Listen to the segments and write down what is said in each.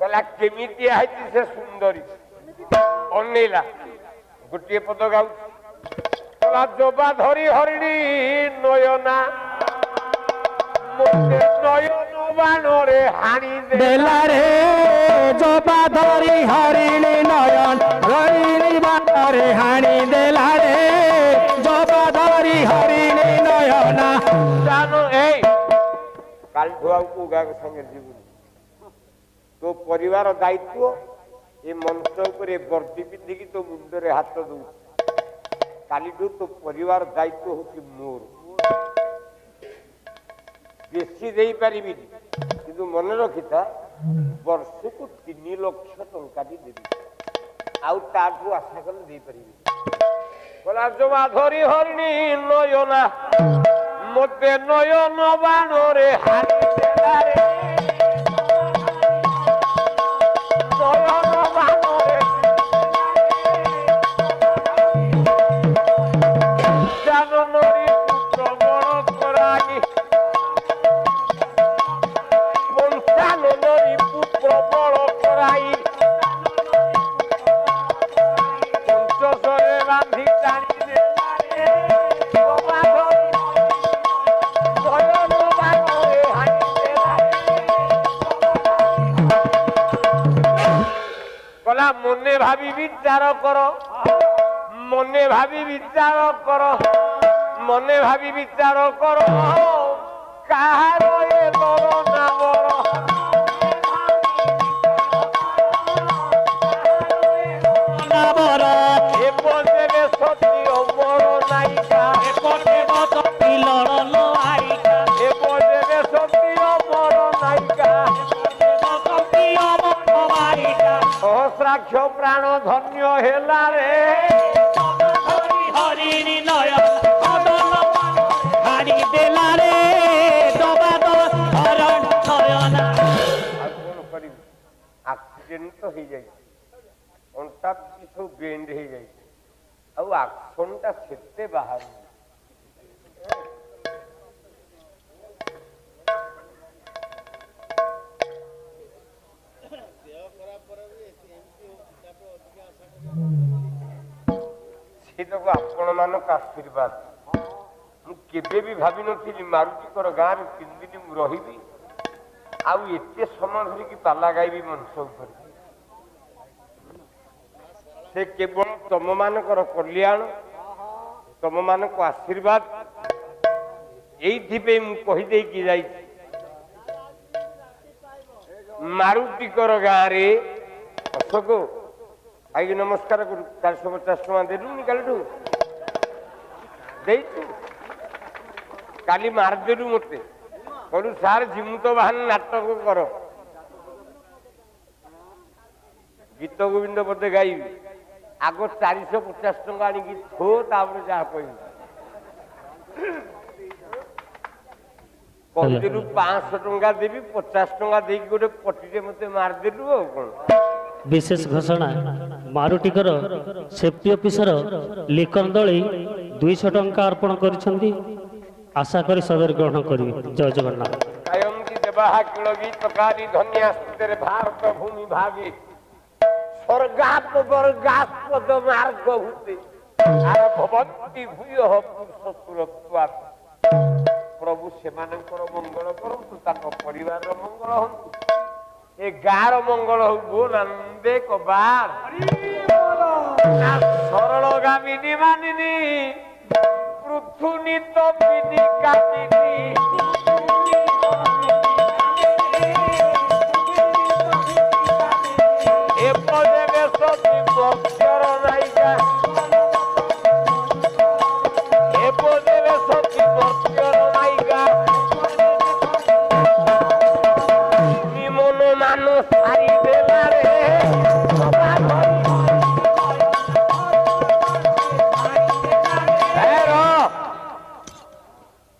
कहला केमिति आइति से सुंदरी अनेला गोटे पद गाउ कहला जोबा धरी हरिणी नयना मोते नयन बाणरे हाणी देला रे जोबा धरी हरिणी नयन हरिणी बाणरे हाणी देला रे जोबा धरी हरिणी नयना जानो ए काल धुआ को गा के संगे जीवन तो परिवार दायित्व ये मंच ऊपर वर्दी पिंधि तो मुंडरे हाथ दू काली तो परिवार दायित्व होची मोर बेसी दे पारि किंतु मन रखिता वर्ष को 3 लाख टंका भी देवी आउ ताठू आशा कर दे पारि बोला जोबा धरी हरिणी नयना मते नयन बाणरे हाणी देला रे मने भावी विचार कर मने भावी विचार कर मने भावी विचार कर कहार ए बर ना बर ए बजे सती अमर नायिका ए बजे सती लड़न नायिका ए बजे सती अमर नायिका सहस्राक्ष प्राण धन्य हेला रे हरिणी नयन हाणी देला रे जोबा हरण नयना कौन करी एक्सीडेंट तो हो जाए अंटा सब बेंड हो जाए आउ आक्शनटा सेते बाहर आपण मान आशीर्वाद मुझे भी भावी नी मारुतिकर गाँव में 3 दिन रही आउ एते समय धरिकी पाला गायबी मंच ऊपर से केवल तुम मानकर कल्याण तुम मान आशीर्वाद ये मुझे कहीदे मारुतिकर गाँव में अशोक आई नमस्कार करू 450 टका देलुनी काली मारदेलु मते कहलु सार जिमु तो बाहन नाटक कर गीत गोविंद पदे गाइबी आग 450 टका आनी थो तापर जहा कहलु 500 टका देवी 50 टका दे गोटे पट्टी मते मारदेलु आ कौन विशेष घोषणा मारुटिकर सेफ्टी ऑफिसर लिकन दली 200 टंका अर्पण करिसेंती आशा करी सदर ग्रहण करी जय जगन्नाथ कायमती देवाहा किलगी तकारी धन्यास्तेरे भारत भूमि भागे स्वर्गात्मवर्गास्पद मार्ग हुते आर भवन्ति भूयः पुरुष सुरत्वात् प्रभु सेमानकर मंगल करंतु ताको परिवार मंगल हंतु ए गार मंगल हो नंदे कबार सरल गामिनी मानिनी पृथुनी तो बिनी कामिनी ए पदे सती बक्षर नायिका ए पदे सती बक्षर नायिका सारी देला रे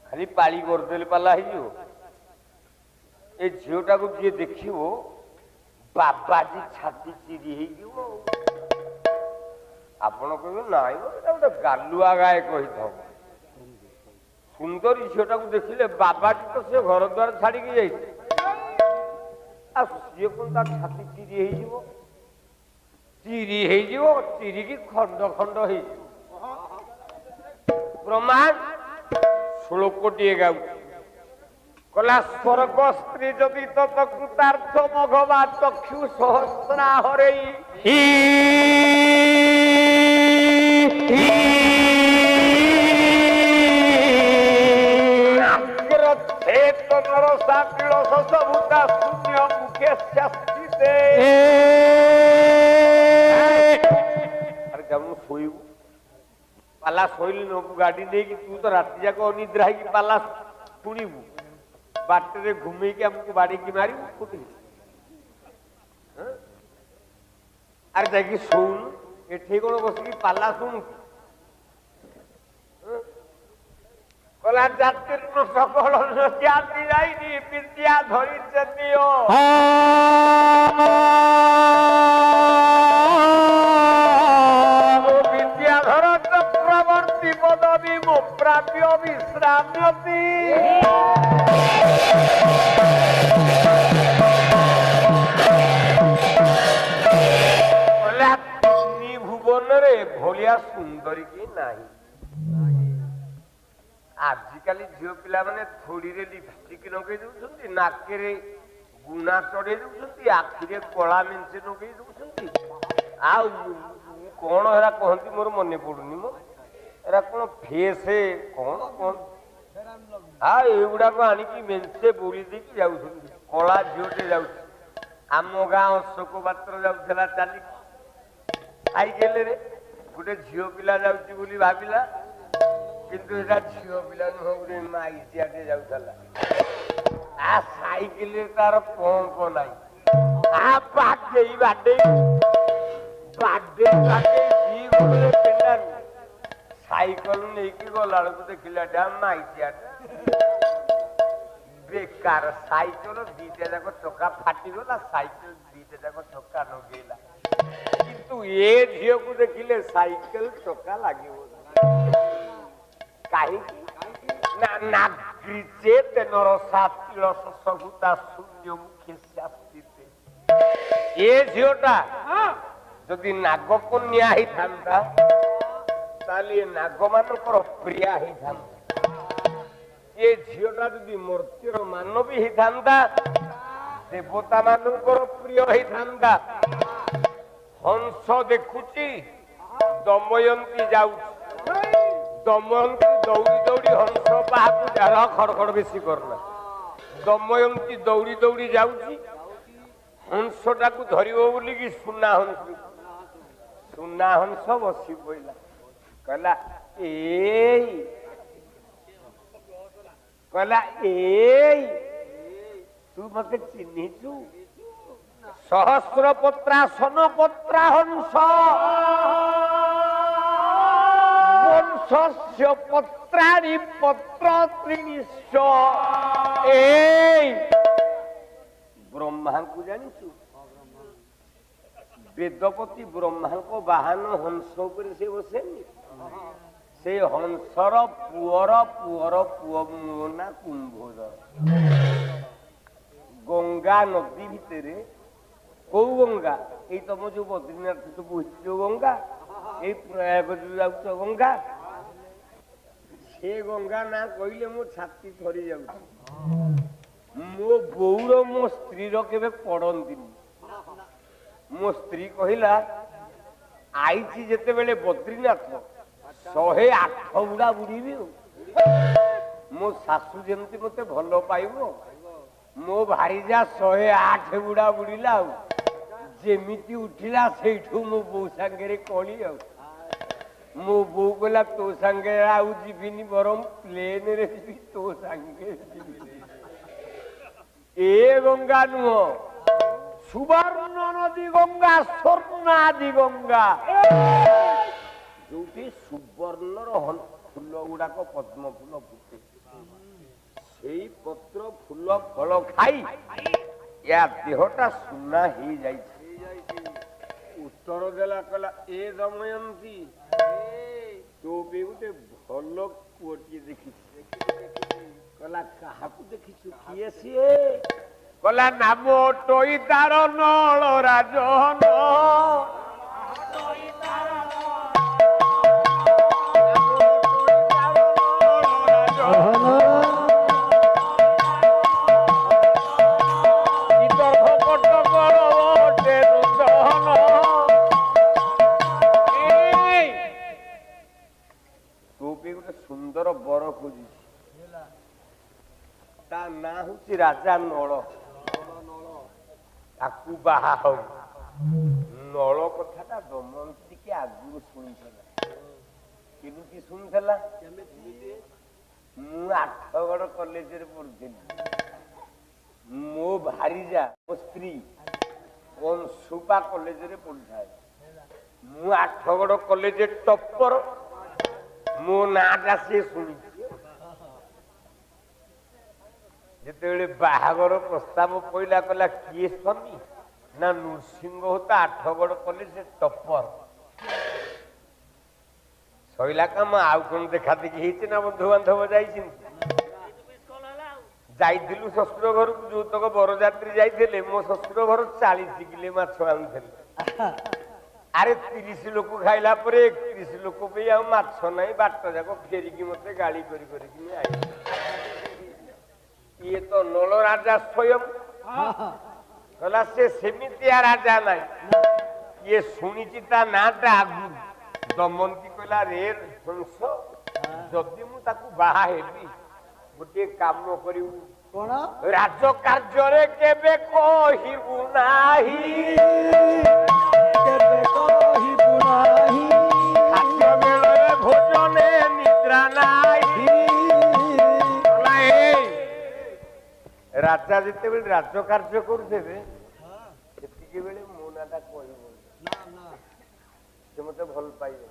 खाली पाली करदेले पाला हो ए झीटा को जी देखो बाबाजी छाती चिरी हो आपण कह ना गोटे गालुआ गाए कही सुंदरी झीटा को देखिले बाबाजी तो से घर द्वार छाड़ी जाइए ସିଏ କଣ ତା ଛାତି ଚିରି ହେଇଯିବ, ଚିରିକି ଖଣ୍ଡ ଖଣ୍ଡ ହେଇଯିବ। ବ୍ରହ୍ମା ଶ୍ଲୋକଟିଏ ଗାଉଛି, କହିଲା ସ୍ୱର୍ଗ ସ୍ତ୍ରୀ ଯଦି ତତ କୃତାର୍ଥ ମଘବା ଚକ୍ଷୁ ସହସ୍ରା ହରେଇ ଶୋଇବୁ ପାଲା ଶୋଇଲି ନବୁ ଗାଡି ନେଇକି ତୁ ତ ରାତି ଯାକ ଅନିଦ୍ରା ହେଇକି ପାଲା ଶୁଣିବୁ, ବାଟରେ ଘୁମେଇକି ଆମକୁ ବାଡିକି ମାରିବୁ କୋଉଠି? ଆରେ ଯାଇକି ଶୋଉନୁ, ଏଠି କଣ ବସିକି ପାଲା ଶୁଣୁ? କଲା ଜାତିର୍ନ ସକଳ ଜ୍ଞାତି ଯାଇନି ବିଦ୍ୟା ଧରିছে ଦିଅ ବିଦ୍ୟାଧର ଚକ୍ରବର୍ତ୍ତୀ ପଦବୀ ମୋ ପ୍ରାପ୍ୟ ବିଶ୍ରାମ୍ୟତି। ଭୁବନରେ ଭଳିଆ ସୁନ୍ଦରୀ କି ନାହିଁ। ଆଜିକାଲି ଝିଅ ପିଲାମାନେ ଥୋଡିରେ ଲିପଷ୍ଟିକ ଲଗେଇ ଦଉଛନ୍ତି, ନାକରେ ଗୁଣା ଚଢେଇ ଦଉଛନ୍ତି, ଆଖିରେ କଳା ମେଞ୍ଚେ ଲଗେଇ ଦଉଛନ୍ତି। ଆଉ କଣ ହେରା କହନ୍ତି ମୋର ମନେ ପଡୁନି, ମୋ ଏରା କଣ ଫେସ୍ କଣ କହନ୍ତି, ଆଉ ଏଗୁଡାକ ଆଣିକି ମେଞ୍ଚେ ବୋଳି ଦେଇକି ଯାଉଛନ୍ତି। କଳା ଝିଅଟେ ଯାଉଛି, ଆମ ଗାଁ ଅଶୋକ ପାତ୍ର ଯାଉଥିଲା ଚାଲି ସାଇକେଲରେ, ଗୋଟେ ଝିଅ ପିଲା ଯାଉଛି ବୋଲି ଭାବିଲା, କିନ୍ତୁ ଏଟା ଝିଅ ପିଲା ନୁହଁ, ଗୋଟେ ମାଇଚିଆଟେ ଯାଉଥିଲା। ସାଇକେଲରେ ତାର ପମ୍ପ ନାହିଁ, ବାଡେଇ ବାଡେଇ ସାଇକେଲ ନେଇକି ଗଲା ବେଳକୁ ଦେଖିଲା ମାଇଚିଆଟା ବେକାର। ସାଇକେଲ ଦିଟା ଯାକ ଚକା ଫାଟିଗଲା, ସାଇକେଲ ଦିଟା ଯାକ ଚକା ଲଗେଇଲା, କିନ୍ତୁ ଏ ଝିଅକୁ ଦେଖିଲେ ସାଇକେଲ ଚକା ଲାଗିବ କାହିଁକି ନା ନାଗ୍ରିଚେ ତେନର ସାତିଳ ସସଭୂତା ଶୂନ୍ୟ ମୁଖେ ଶାସ୍ତିତେ। ଏ ଝିଅଟା ଯଦି ନାଗକନ୍ୟା ହେଇଥାନ୍ତା ତାହେଲେ ଏ ନାଗ ମାନଙ୍କର ପ୍ରିୟା ହେଇଥାନ୍ତା। ଏ ଝିଅଟା ଯଦି ମର୍ତ୍ତ୍ୟର ମାନବୀ ହେଇଥାନ୍ତା ଦେବତା ମାନଙ୍କର ପ୍ରିୟ ହେଇଥାନ୍ତା। ହଂସ ଦେଖୁଛି ଦମୟନ୍ତୀ ଯାଉଛି, ଦମୟନ୍ତୀ ଦୌଡ଼ି ଦୌଡ଼ି ହଂସ ପାହାକୁ ଯାର ଖଡଖଡ ବେଶୀ କରନା, ଦମୟନ୍ତୀ ଦୌଡ଼ି ଦୌଡ଼ି ଯାଉଛି ହଂସଟାକୁ ଧରିବ ବୋଲିକି ସୁନା ହଂସ ବସି ପଇଲା, କହିଲା ଏଇ ତୁ ମତେ ଚିହ୍ନିଛୁ? ସହସ୍ର ପତ୍ରା ସନପତ୍ରା ହଂସ ବଂଶସ୍ୟ ପତ୍ରାଣି ପତ୍ର ତ୍ରିନିଶ। ଏଇ ବ୍ରହ୍ମାଙ୍କୁ ଜାଣିଛୁ? ବେଦପତି ବ୍ରହ୍ମାଙ୍କ ବାହନ ହଂସ ଉପରେ ସେ ବସେନି? ସେ ହଂସର ପୁଅର ପୁଅ ନା କୁମ୍ଭୋଦର। ଗଙ୍ଗା ନଦୀ ଭିତରେ କୋଉ ଗଙ୍ଗା? ଏଇ ତମ ଯୋଉ ବଦ୍ରୀନାଥ ତ ବୋହିଛି ଯୋଉ ଗଙ୍ଗା, ଏଇ ପ୍ରୟାଗ ଯୋଉ ଯାଉଛ ଗଙ୍ଗା, ସେ ଗଙ୍ଗା ନା କହିଲେ ମୋ ଛାତି ଥରି ଯାଉଛି। ମୋ ବୋଉର ମୋ ସ୍ତ୍ରୀର କେବେ ପଡନ୍ତିନି। ମୋ ସ୍ତ୍ରୀ କହିଲା ଆଇଛି ଯେତେବେଳେ ବଦ୍ରୀନାଥ 108 ବୁଡା ବୁଡିବି। ମୋ ଶାଶୁ ଯେମିତି ମତେ ଭଲ ପାଇବ, ମୋ ଭାଇଜା 108 ବୁଡା ବୁଡିଲା, ଆଉ ଯେମିତି ଉଠିଲା ସେଇଠୁ ମୋ ବୋଉ ସାଙ୍ଗରେ କଳି। ଆଉ ମୋ ବୋଉ କହିଲା ତୋ ସାଙ୍ଗରେ ଆଉ ଯିବିନି, ବରଂ ପ୍ଲେନରେ ଯିବି, ତୋ ସାଙ୍ଗରେ ଯିବିନି। ଏ ଗଙ୍ଗା ନୁହଁ, ସୁବର୍ଣ୍ଣ ନଦୀ ଗଙ୍ଗା, ସ୍ୱର୍ଣ୍ଣାଦି ଗଙ୍ଗା, ଯୋଉଠି ସୁବର୍ଣ୍ଣର ଫୁଲ ଗୁଡାକ ପଦ୍ମ ଫୁଲ ଫୁଟେ, ସେଇ ପତ୍ର ଫୁଲ ଫଳ ଖାଇ ୟା ଦେହଟା ସୁନା ହେଇଯାଇଛି। ଉତ୍ତର ଦେଲା, କହିଲା ଏ ଦମୟନ୍ତୀ ତୋ ବି ଗୋଟେ ଭଲ ପୁଅଟିଏ ଦେଖିଛି। କହିଲା କାହାକୁ ଦେଖିଛୁ? କିଏ ସିଏ? কলা নাম টই তার নল রাজন ସୁନ୍ଦର ବର ଖୋଜିଛି ତା ନାଁ ହଉଛି ରାଜା ନଳ ତାକୁ ବାହା ହଉ ନଳ କଥାଟା ଦମୟନ୍ତୀ ଟିକେ ଆଗରୁ ଶୁଣିଥିଲା କେମିତି ଶୁଣିଥିଲା ମୁଁ ଆଠଗଡ଼ କଲେଜରେ ପଢୁଥିଲି ମୋ ଭାରିଜା ମୋ ସ୍ତ୍ରୀ କଂସୁପା କଲେଜରେ ପଢୁଥାଏ ମୁଁ ଆଠଗଡ଼ କଲେଜ ଟପର ମୋ ନାଁଟା ସିଏ ଶୁଣିଛି ଯେତେବେଳେ ବାହାଘର ପ୍ରସ୍ତାବ ପଇଲା କଲା କିଏ ସ୍ୱାମୀ ନା ନୃସିଂହ ହୋତା ଆଠଗଡ଼ କଲେଜ ଟପର ସଇଲା କାମ ଆଉ କଣ ଦେଖା ଦେଖି ହେଇଛି ନା ବନ୍ଧୁବାନ୍ଧବ ଯାଇଛନ୍ତି ଯାଇଥିଲୁ ଶ୍ୱଶୁର ଘରକୁ ଯୋଉତକ ବରଯାତ୍ରୀ ଯାଇଥିଲେ ମୋ ଶ୍ୱଶୁର ଘର 40 କିଲେ ମାଛ ଆଣୁଥିଲେ ଆରେ 30 ଲୋକ ଖାଇଲା ପରେ 31 ଲୋକ ପାଇଁ ଆଉ ମାଛ ନାହିଁ ବାଟ ଯାକ ଫେରିକି ମତେ ଗାଳି କରିକି ଆଇଲେ ଇଏ ତ ନଳ ରାଜା ସ୍ୱୟଂ କହିଲା ସେ ସେମିତିଆ ରାଜା ନାହିଁ ଇଏ ଶୁଣିଛି ତା ନାଁଟା ଆଗରୁ ଦମୟନ୍ତୀ କହିଲା ରେ ହଂସ ଯଦି ମୁଁ ତାକୁ ବାହା ହେବି ଗୋଟିଏ କାମ କରିବୁ କଣ ରାଜ କାର୍ଯ୍ୟରେ କେବେ କହିବୁ ନାହିଁ ଖାଦ୍ୟ ବେଳରେ ଭୋଜନେ ନିଦ୍ରା ନାହିଁ ରାଜା ଯେତେବେଳେ ରାଜ କାର୍ଯ୍ୟ କରୁଥିବେ ସେତିକି ବେଳେ ମୋ ନାଁଟା କହିବ ସେ ମତେ ଭଲ ପାଇବେ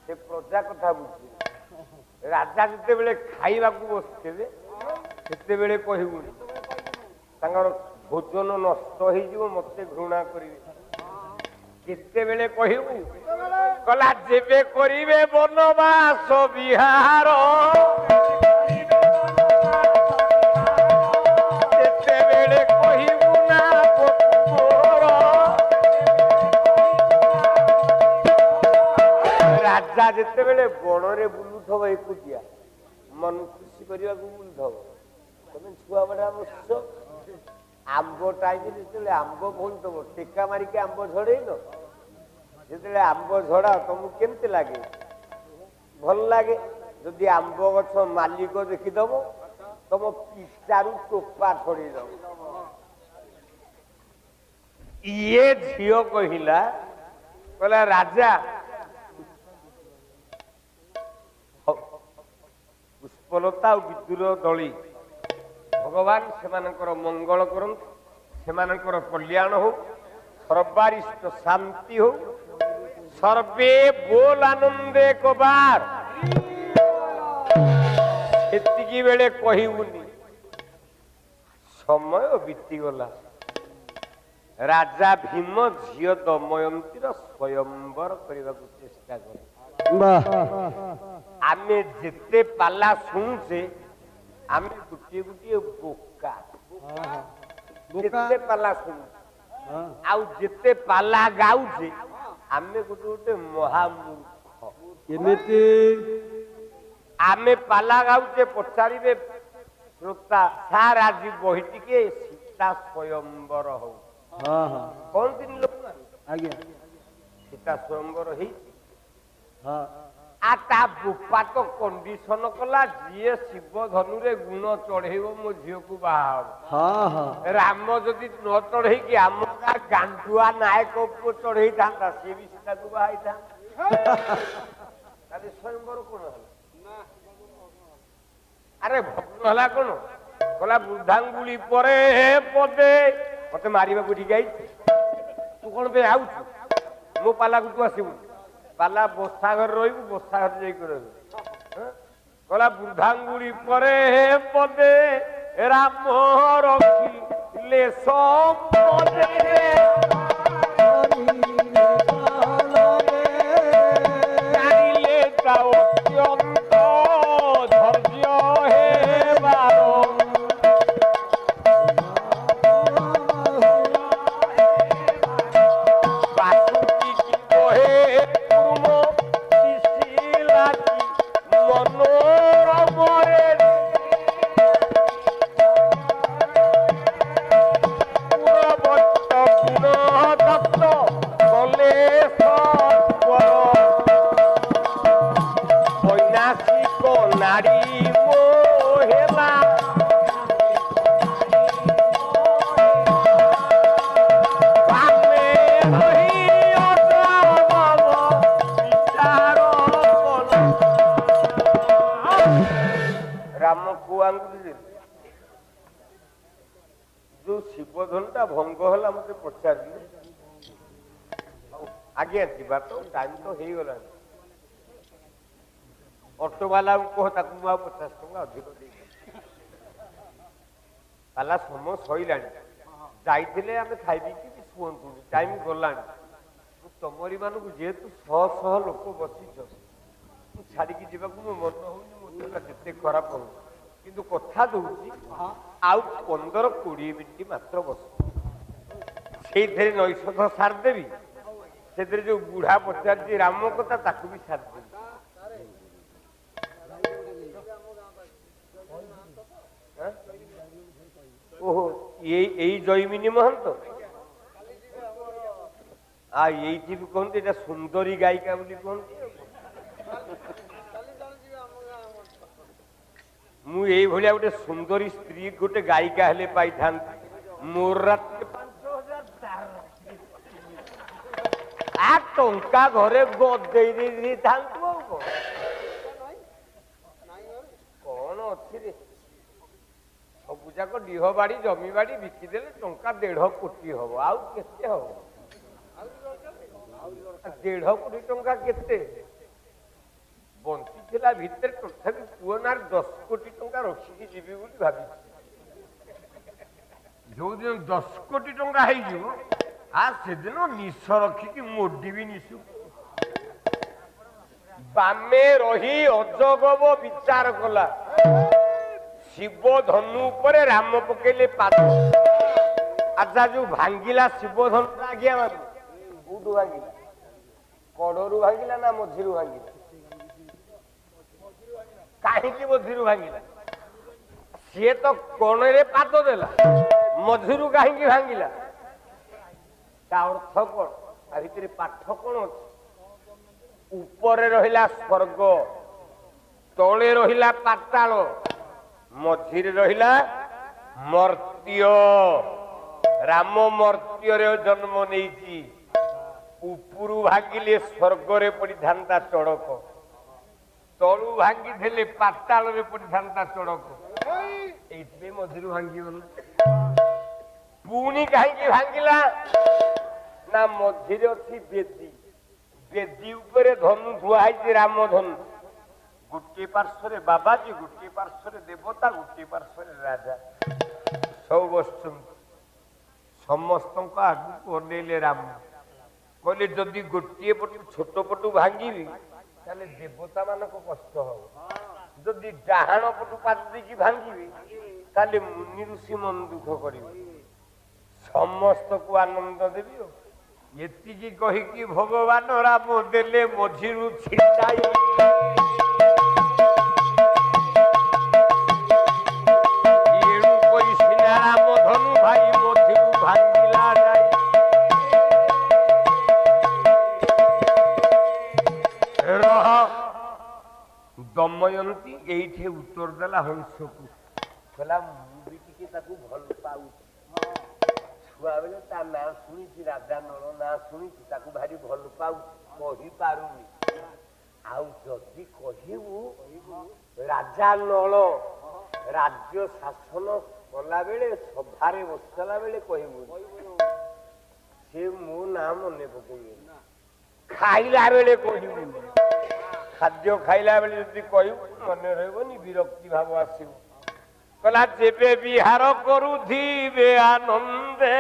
ସେ ପ୍ରଜା କଥା ବୁଝିବେ ରାଜା ଯେତେବେଳେ ଖାଇବାକୁ ବସିଥିବେ ସେତେବେଳେ କହିବୁନି ତାଙ୍କର ଭୋଜନ ନଷ୍ଟ ହେଇଯିବ ମତେ ଘୃଣା କରିବେ କେତେବେଳେ କହିବୁ କଲା ଯେବେ କରିବେ ବନବାସ ବିହାର ସେତେବେଳେ କହିବୁ ନା ରାଜା ଯେତେବେଳେ ବଣରେ ବୁଲୁଥବ ଏକୁଟିଆ ମନ ଖୁସି କରିବାକୁ ବୁଲୁଥବ ତମେ ଛୁଆ ବଡା ବସିଛ ଆମ୍ବ ଟାଇମରେ ଯେତେବେଳେ ଆମ୍ବ ଫଳୁଥବ ଟେକା ମାରିକି ଆମ୍ବ ଝଡେଇନ ଯେତେବେଳେ ଆମ୍ବ ଝଡା ତମକୁ କେମିତି ଲାଗେ ଭଲ ଲାଗେ ଯଦି ଆମ୍ବ ଗଛ ମାଲିକ ଦେଖିଦବ ତମ ପିଠାରୁ ଟୋପା ଛଡେଇ ଦବ ଇଏ ଝିଅ କହିଲା କହିଲା ରାଜା ପୁଷ୍ପଲତା ଆଉ ବିଦୁର ଦଳି ଭଗବାନ ସେମାନଙ୍କର ମଙ୍ଗଳ କରନ୍ତୁ ସେମାନଙ୍କର କଲ୍ୟାଣ ହଉ ସର୍ବାରିଷ୍ଟ ଶାନ୍ତି ହଉ ସର୍ବେ ବୋଲ ଆନନ୍ଦେ କବାର ସେତିକି ବେଳେ କହିବୁନି ସମୟ ବିତିଗଲା ରାଜା ଭୀମ ଝିଅ ଦମୟନ୍ତୀର ସ୍ୱୟଂବର କରିବାକୁ ଚେଷ୍ଟା କଲେ ଆମେ ଯେତେ ପାଲା ଶୁଣୁଛେ ଆମେ ଗୋଟିଏ ଗୋଟିଏ ବୋକା ଯେତେ ପାଲା ଶୁଣୁଛେ ଆଉ ଯେତେ ପାଲା ଗାଉଛେ ଆମେ ଗୋଟେ ଗୋଟେ ମହାମୂର୍ଖ ଏମିତି ଆମେ ପାଲା ଗାଉଛେ ପଚାରିବେ ଶ୍ରୋତା ସାର୍ ଆଜି ବହି ଟିକେ ସୀତା ସ୍ୱୟଂବର ହଉ କହନ୍ତିନି ଲୋକ ଆଜ୍ଞା ସୀତା ସ୍ୱୟଂବର ହେଇଛି ଆ ତା ବୁପା ତ କଣ୍ଡିସନ କଲା ଯିଏ ଶିବ ଧନୁରେ ଗୁଣ ଚଢେଇବ ମୋ ଝିଅକୁ ବାହା ହବ ରାମ ଯଦି ନ ଚଢେଇକି ଆମ ଗାଣ୍ଡୁଆ ନାୟକ ପୁଅ ଚଢେଇଥାନ୍ତା ସିଏ ବି ସୀତାକୁ ବାହା ହେଇଥାନ୍ତା ସ୍ୱୟଂବର କଣ ହେଲା ଆରେ ଭଗ୍ନ ହେଲା କଣ କହିଲା ବୃଦ୍ଧାଙ୍ଗୁଳି ପରେ ପଦେ ମତେ ମାରିବାକୁ ଟିକେ ଆଇଛି ତୁ କଣ ପାଇଁ ଆଉଛୁ ମୋ ପାଲାକୁ ତୁ ଆସିବୁ ପାଲା ବସା ଘରେ ରହିବୁ ବସା ଘରେ ଯାଇକି ରହିବୁ କହିଲା ବୃଦ୍ଧାଙ୍ଗୁଳି ପରେ ପଦେ ରାମ ରଖିଲେ ଜାଣିଲେ ତା ଅତ୍ୟନ୍ତ ଧୈର୍ଯ୍ୟ ହେବାର ଆଙ୍ଗୁଠି ଯୋଉ ଶିବଧନଟା ଭଙ୍ଗ ହେଲା ମତେ ପଚାରିଲେ ଆଜ୍ଞା ଯିବା ତ ଟାଇମ ତ ହେଇଗଲାଣି ଅଟୋ ବାଲାକୁ କହ ତାକୁ ମୁଁ ଆଉ 50 ଟଙ୍କା ଅଧିକ ଦେଇଛି ପାଲା ସମୟ ସଇଲାଣି ଯାଇଥିଲେ ଆମେ ଖାଇଦେଇକି ଶୁଅନ୍ତୁ ଟାଇମ ଗଲାଣି ତମରି ମାନଙ୍କୁ ଯେହେତୁ ଶହ ଶହ ଲୋକ ବସିଛ ମୁଁ ଛାଡିକି ଯିବାକୁ ମୋ ମନ ହଉନି ମୋ ଯେତେ ଖରାପ ହଉଛି କିନ୍ତୁ କଥା ଦଉଛି ଆଉ 15-20 ମିନିଟ ମାତ୍ର ବସ ସେଇଥିରେ ନୈଷଧ ସାରିଦେବି ସେଥିରେ ଯୋଉ ବୁଢା ପଚାରିଛି ରାମ କଥା ତାକୁ ବି ସାରିଦେବି ଓହୋ ଏଇ ଜୟମିନୀ ମହନ୍ତ এইটি ବି କୁହନ୍ତି ଏଇଟା ସୁନ୍ଦରୀ ଗାୟିକା ବୋଲି କୁହନ୍ତି ମୁଁ ଏଇଭଳିଆ ଗୋଟେ ସୁନ୍ଦରୀ ସ୍ତ୍ରୀ ଗୋଟେ ଗାୟିକା ହେଲେ ପାଇଥାନ୍ତି ମୋର ଟଙ୍କା ଘରେ ଗଦେଇ ଦେଇଥାନ୍ତୁ ଆଉ କଣ ଅଛି ରେ ସବୁ ଯାକ ଡିହ ବାଡି ଜମି ବାଡି ବିକିଦେଲେ ଟଙ୍କା 1.5 କୋଟି ହବ ଆଉ କେତେ ହବ 1.5 କୋଟି ଟଙ୍କା କେତେ ବଞ୍ଚିଥିଲା ଭିତରେ ତଥାପି ପୁଅ ନାଁରେ 10 କୋଟି ଟଙ୍କା ରଖିକି ଯିବି ବୋଲି ଭାବିଛି ଯୋଉଦିନ 10 କୋଟି ଟଙ୍କା ହେଇଯିବ ସେଦିନ ନିଶ ରଖିକି ମୋଡିବି ନିଶ ବାମେ ରହି ଅଜଗବ ବିଚାର କଲା ଶିବ ଧନୁ ଉପରେ ରାମ ପକେଇଲେ ପାଦ ଆଚ୍ଛା ଯୋଉ ଭାଙ୍ଗିଲା ଶିବ ଧନୁ ଆଜ୍ଞା କୋଉଠୁ ଭାଙ୍ଗିଲା କଡରୁ ଭାଙ୍ଗିଲା ନା ମଝିରୁ ଭାଙ୍ଗିଲା କାହିଁକି ମଝିରୁ ଭାଙ୍ଗିଲା ସିଏ ତ କଣରେ ପାଦ ଦେଲା ମଝିରୁ କାହିଁକି ଭାଙ୍ଗିଲା ତା ଅର୍ଥ କଣ ତା ଭିତରେ ପାଠ କଣ ଅଛି ଉପରେ ରହିଲା ସ୍ୱର୍ଗ ତଳେ ରହିଲା ପାତାଳ ମଝିରେ ରହିଲା ମର୍ତ୍ତ୍ୟ ରାମ ମର୍ତ୍ତ୍ୟରେ ଜନ୍ମ ନେଇଛି ଉପରୁ ଭାଙ୍ଗିଲେ ସ୍ୱର୍ଗରେ ପଡିଥାନ୍ତା ଚଡ଼କ ତଳୁ ଭାଙ୍ଗିଥିଲେ ପାତାଳରେ ପଡିଥାନ୍ତା ଚଡ଼କ ଏଇଥିପାଇଁ ମଝିରୁ ଭାଙ୍ଗିଗଲା ପୁଣି କାହିଁକି ଭାଙ୍ଗିଲା ନା ମଝିରେ ଅଛି ବେଦୀ ବେଦୀ ଉପରେ ଧନୁ ଧୁଆ ହେଇଛି ରାମ ଧନୁ ଗୋଟିଏ ପାର୍ଶ୍ୱରେ ବାବାଜୀ ଗୋଟିଏ ପାର୍ଶ୍ୱରେ ଦେବତା ଗୋଟିଏ ପାର୍ଶ୍ୱରେ ରାଜା ସବୁ ବସୁଛନ୍ତି ସମସ୍ତଙ୍କ ଆଗକୁ ଅନେଇଲେ ରାମ କହିଲେ ଯଦି ଗୋଟିଏ ପଟୁ ଛୋଟ ପଟୁ ଭାଙ୍ଗିବି ତାହେଲେ ଦେବତା ମାନଙ୍କ କଷ୍ଟ ହବ ଯଦି ଡାହାଣ ପଟୁ ପାଦ ଦେଇକି ଭାଙ୍ଗିବି ତାହେଲେ ମୁନି ଋଷି ମନ ଦୁଃଖ କରିବେ ସମସ୍ତଙ୍କୁ ଆନନ୍ଦ ଦେବି ଆଉ ଏତିକି କହିକି ଭଗବାନ ରାମ ଦେଲେ ମଝିରୁ ଛିଣ୍ଡାଇ ଏଣୁ କରି ସିନା ରାମ ଧନୁ ଭାଇ ମଝିରୁ ଭାଙ୍ଗିଲା ଯାଇ ରହ ଦମୟନ୍ତୀ ଏଇଠି ଉତ୍ତର ଦେଲା ହଂସକୁ କହିଲା ମୁଁ ବି ଟିକେ ତାକୁ ଭଲ ପାଉଛି ଛୁଆ ବେଳେ ତା ନାଁ ଶୁଣିଛି ରାଜା ନଳ ନାଁ ଶୁଣିଛି ତାକୁ ଭାରି ଭଲ ପାଉଛି କହିପାରୁନି ଆଉ ଯଦି କହିବୁ ରାଜା ନଳ ରାଜ୍ୟ ଶାସନ କଲା ବେଳେ ସଭାରେ ବସିଲା ବେଳେ କହିବୁ ସେ ମୋ ନାଁ ମନେ ପକେଇବେ ଖାଇଲା ବେଳେ କହିବୁ ଖାଦ୍ୟ ଖାଇଲା ବେଳେ ଯଦି କହିବୁ ମନେ ରହିବନି ବିରକ୍ତି ଭାବ ଆସିବ କହିଲା ଯେବେ ବିହାର କରୁଥିବେ ଆନନ୍ଦେ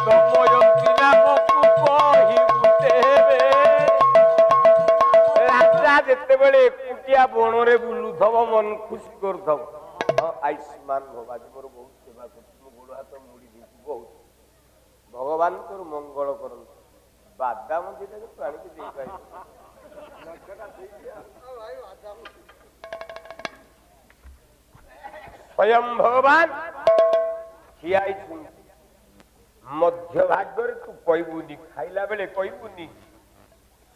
ଦମୟନ୍ତୀ ନାମକୁ କହିବୁ ତେବେ ରାଜା ଯେତେବେଳେ ଏକୁଟିଆ ବଣରେ ବୁଲୁଥବ ମନ ଖୁସି କରୁଥବ ଆୟୁଷ୍ମାନ ଭବ ଆଜି ମୋର ବହୁତ ସେବା କରୁଛି ମୋ ଗୋଡ଼ ହାତ ମୁଡ଼ି ଦେଇଛି ବହୁତ ଭଗବାନ ତୋର ମଙ୍ଗଳ କରନ୍ତୁ ବାଦାମ ଦିଟାକୁ ପାଣିକି ଦେଇପାରିବ ସ୍ୱୟଂ ଭଗବାନ ଠିଆ ହେଇଛନ୍ତି ମଧ୍ୟ ଭାଗରେ ତୁ କହିବୁନି ଖାଇଲା ବେଳେ କହିବୁନି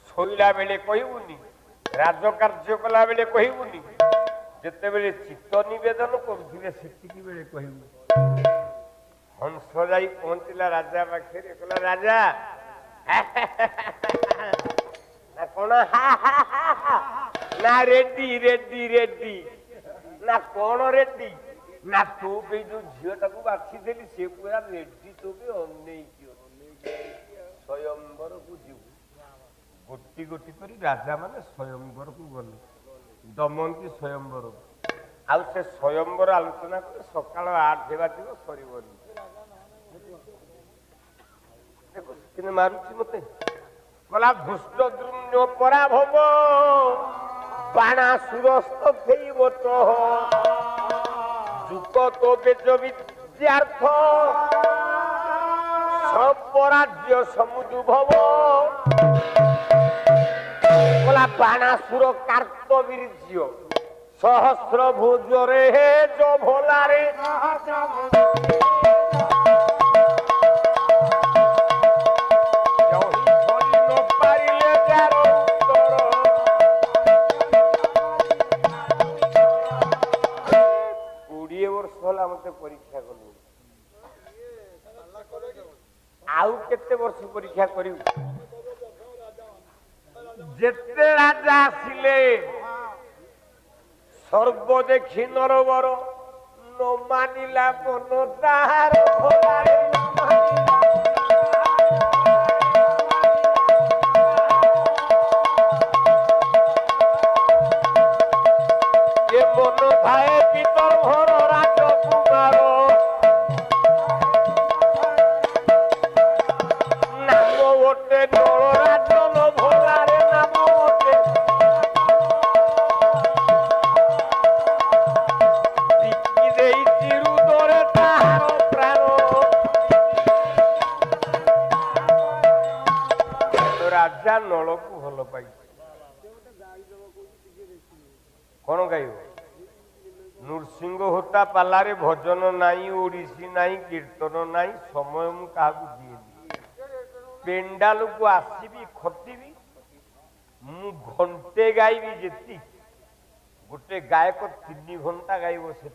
ଶୋଇଲା ବେଳେ କହିବୁନି ରାଜକାର୍ଯ୍ୟ କଲା ବେଳେ କହିବୁନି ଯେତେବେଳେ ଚିତ୍ତ ନିବେଦନ କରୁଥିବେ ସେତିକି ବେଳେ କହିବୁ ହଂସ ଯାଇ ପହଞ୍ଚିଲା ରାଜା ପାଖରେ କହିଲା ରାଜା କଣ না রেডি রেডি রেডি না কোন রেডি না তু এই যে ঝিওটাকে বাছিদেলি সে পুরা রেডি তোকে অনেক স্বয়ম্বরକୁ ଯିବୁ ଗୋଟି ଗୋଟି କରି ରାଜା ମାନେ ସ୍ୱୟଂବରକୁ ଗଲେ ଦମନ୍ତି ସ୍ୱୟଂବରକୁ ଆଉ ସେ ସ୍ୱୟଂବର ଆଲୋଚନା କଲେ ସକାଳ 8 ବାଜିବ ସରିବନି ଦେଖ କିନେ ମାରୁଛି ମତେ କଲା ଧୃଷ୍ଟ ଦ୍ରୁମ୍ୟ ପରାଭବ ବାଣାସୁରସ୍ତ ଫେଇବଟ ଯୁକ ତ ବେଜ ବିଦ୍ୟାର୍ଥ সর্বরাজ্য সমুদ্ভব বলা বাণাসুর কার্তবীর্য সহস্র ভুজরে হে ভোলারে কোড়িয়ে বর্ষ হল মতো পরীক্ষা কলু आउ केते वर्ष परीक्षा करिउ जेते राजा आसिले सर्व देखि नरवर न मानिला मन ताहार भोलारे ये मन भाए पितर भर राजकुमार राजा नल को भल पाई कौन गाइब नृसिंह होता पालारे भजन नाई ओडिसी नाई कीर्तन नाई समय मु क्या दिए पेंडाल को आसबि खटिबी मु घंटे गाइबी जेती गोटे गायक 3 घंटा गाइब से